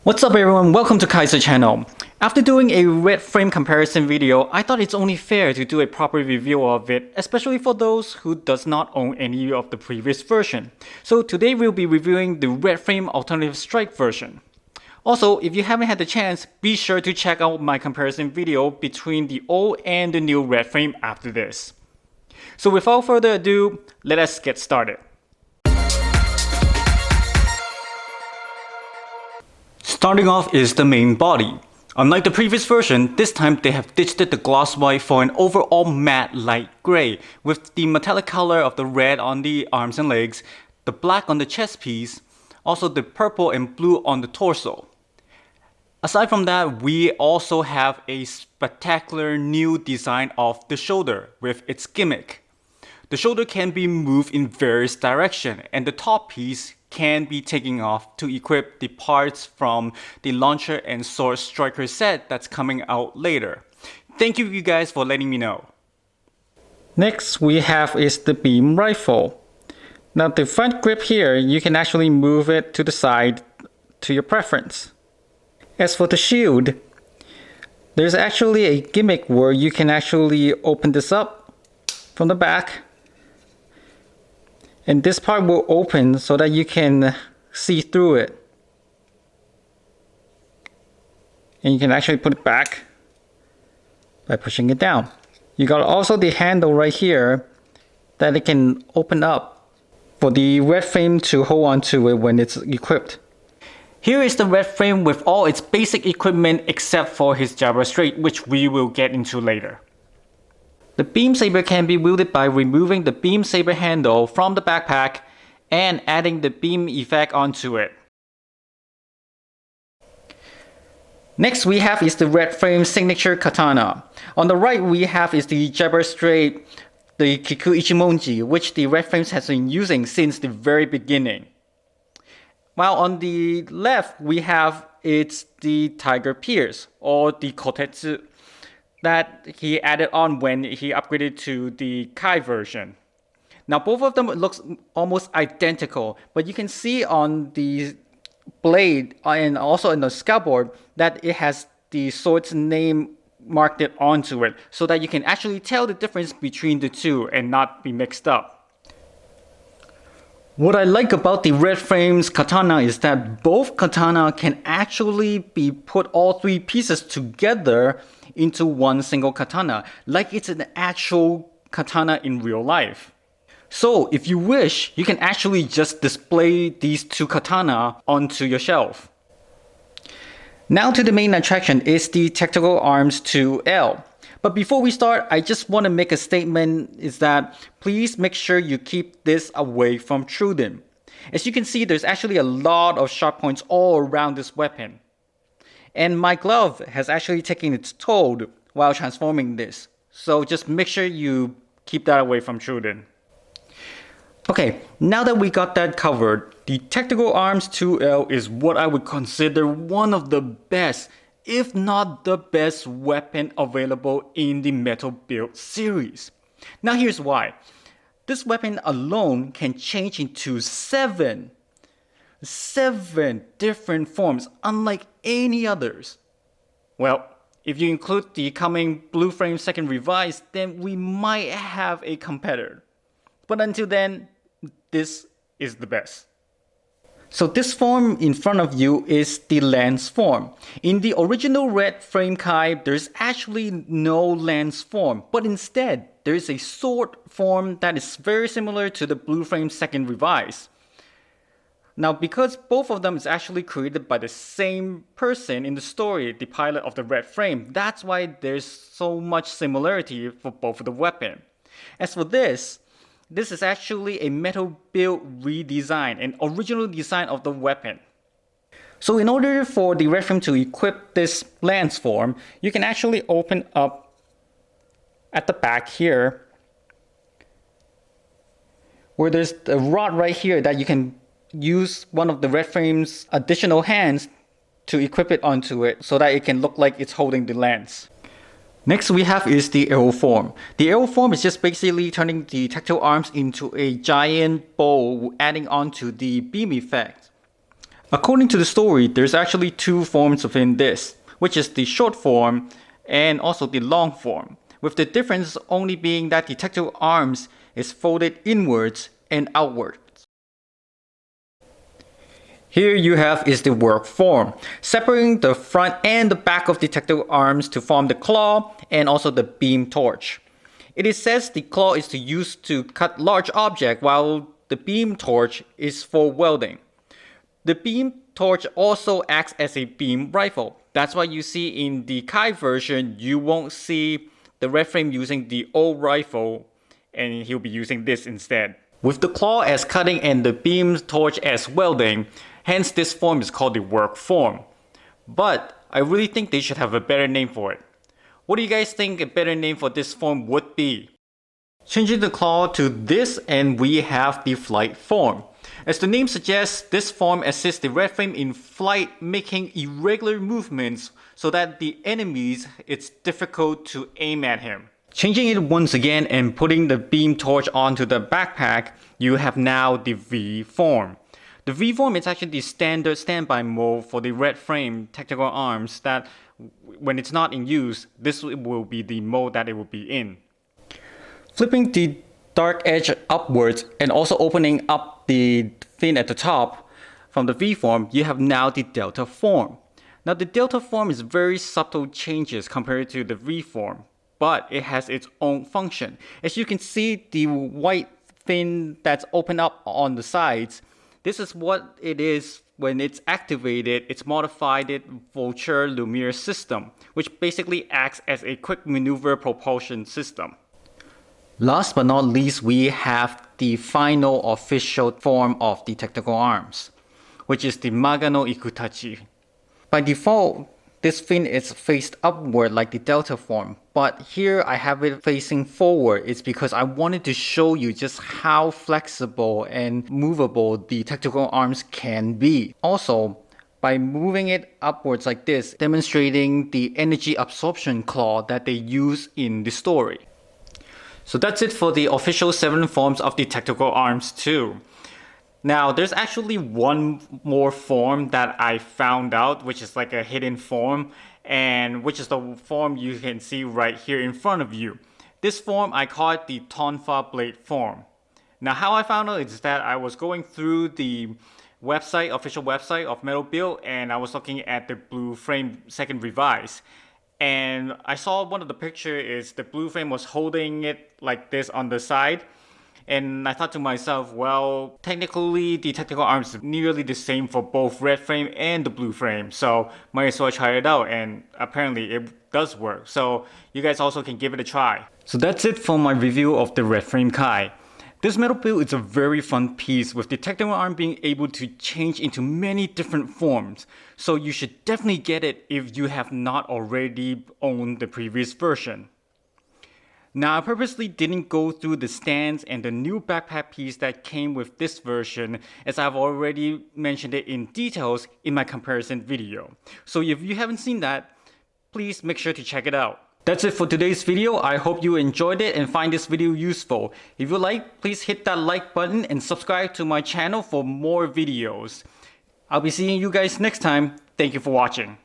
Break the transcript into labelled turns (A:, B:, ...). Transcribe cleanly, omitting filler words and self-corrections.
A: What's up everyone, welcome to Kaiser channel. After doing a red frame comparison video, I thought it's only fair to do a proper review of it, especially for those who does not own any of the previous version. So today we'll be reviewing the red frame alternative strike version. Also, if you haven't had the chance, be sure to check out my comparison video between the old and the new red frame after this. So without further ado, let us get started. Starting off is the main body. Unlike the previous version, this time they have ditched the gloss white for an overall matte light grey, with the metallic color of the red on the arms and legs, the black on the chest piece, also the purple and blue on the torso. Aside from that, we also have a spectacular new design of the shoulder with its gimmick. The shoulder can be moved in various directions, and the top piece can be taken off to equip the parts from the launcher and sword striker set that's coming out later. Thank you guys for letting me know. Next we have is the beam rifle. Now the front grip here, you can actually move it to the side to your preference. As for the shield, there's actually a gimmick where you can actually open this up from the back. And this part will open so that you can see through it. And you can actually put it back by pushing it down. You got also the handle right here that it can open up for the red frame to hold on to it when it's equipped. Here is the red frame with all its basic equipment except for his Jabra straight, which we will get into later. The beam saber can be wielded by removing the beam saber handle from the backpack and adding the beam effect onto it. Next we have is the red frame signature katana. On the right we have is the Jabra straight, the Kiku Ichimonji, which the red frames has been using since the very beginning. While on the left we have it's the Tiger Pierce or the Kotetsu that he added on when he upgraded to the Kai version. Now both of them looks almost identical, but you can see on the blade and also in the scalpboard that it has the sword's name marked it onto it, so that you can actually tell the difference between the two and not be mixed up. What I like about the red frames katana is that both katana can actually be put all three pieces together into one single katana, like it's an actual katana in real life. So if you wish, you can actually just display these two katana onto your shelf. Now to the main attraction is the Tactical Arms 2L. But before we start, I just want to make a statement is that please make sure you keep this away from Truden. As you can see, there's actually a lot of sharp points all around this weapon. And my glove has actually taken its toll while transforming this. So just make sure you keep that away from Truden. Okay, now that we got that covered, the Tactical Arms 2L is what I would consider one of the best, if not the best weapon available in the Metal Build series. Now here's why. This weapon alone can change into seven different forms, unlike any others. Well, if you include the coming Blue Frame second revised, then we might have a competitor. But until then, this is the best. So this form in front of you is the lance form. In the original red frame Kai, there's actually no lance form, but instead there is a sword form that is very similar to the blue frame second revise. Now because both of them is actually created by the same person in the story, the pilot of the red frame, that's why there's so much similarity for both of the weapon. As for this is actually a Metal Build redesign, an original design of the weapon. So in order for the red frame to equip this lance form, you can actually open up at the back here, where there's a rod right here that you can use one of the red frame's additional hands to equip it onto it so that it can look like it's holding the lance. Next we have is the arrow form. The arrow form is just basically turning the tactile arms into a giant bow, adding on to the beam effect. According to the story, there's actually two forms within this, which is the short form and also the long form, with the difference only being that the tactical arms is folded inwards and outwards. Here you have is the work form, separating the front and the back of the tactical arms to form the claw and also the beam torch. It says the claw is used to cut large objects while the beam torch is for welding. The beam torch also acts as a beam rifle. That's why you see in the Kai version, you won't see the red frame using the old rifle, and he'll be using this instead. With the claw as cutting and the beam torch as welding, hence this form is called the work form. But I really think they should have a better name for it. What do you guys think a better name for this form would be? Changing the claw to this, and we have the flight form. As the name suggests, this form assists the red frame in flight, making irregular movements so that the enemies, it's difficult to aim at him. Changing it once again and putting the beam torch onto the backpack, you have now the V form. The V form is actually the standard standby mode for the red frame tactical arms that when it's not in use, this will be the mode that it will be in. Flipping the dark edge upwards and also opening up the fin at the top from the V form, you have now the delta form. Now the delta form is very subtle changes compared to the V form, but it has its own function. As you can see, the white fin that's open up on the sides, this is what it is when it's activated. It's modified Vulture Lumiere system, which basically acts as a quick maneuver propulsion system. Last but not least, we have the final official form of the tactical arms, which is the Magano Ikutachi. By default, this fin is faced upward like the delta form, but here I have it facing forward. It's because I wanted to show you just how flexible and movable the tactical arms can be. Also, by moving it upwards like this, demonstrating the energy absorption claw that they use in the story. So that's it for the official 7 forms of the tactical arms too. Now, there's actually one more form that I found out, which is like a hidden form, and which is the form you can see right here in front of you. This form, I call it the Tonfa Blade form. Now, how I found out is that I was going through the website, official website of Metal Build, and I was looking at the Blue Frame second revise. And I saw one of the pictures is the Blue Frame was holding it like this on the side. And I thought to myself, well, technically the tactical arms is nearly the same for both red frame and the blue frame. So might as well try it out, and apparently it does work. So you guys also can give it a try. So that's it for my review of the red frame Kai. This metal build is a very fun piece with the tactical arm being able to change into many different forms. So you should definitely get it if you have not already owned the previous version. Now, I purposely didn't go through the stands and the new backpack piece that came with this version, as I've already mentioned it in details in my comparison video. So if you haven't seen that, please make sure to check it out. That's it for today's video. I hope you enjoyed it and find this video useful. If you like, please hit that like button and subscribe to my channel for more videos. I'll be seeing you guys next time. Thank you for watching.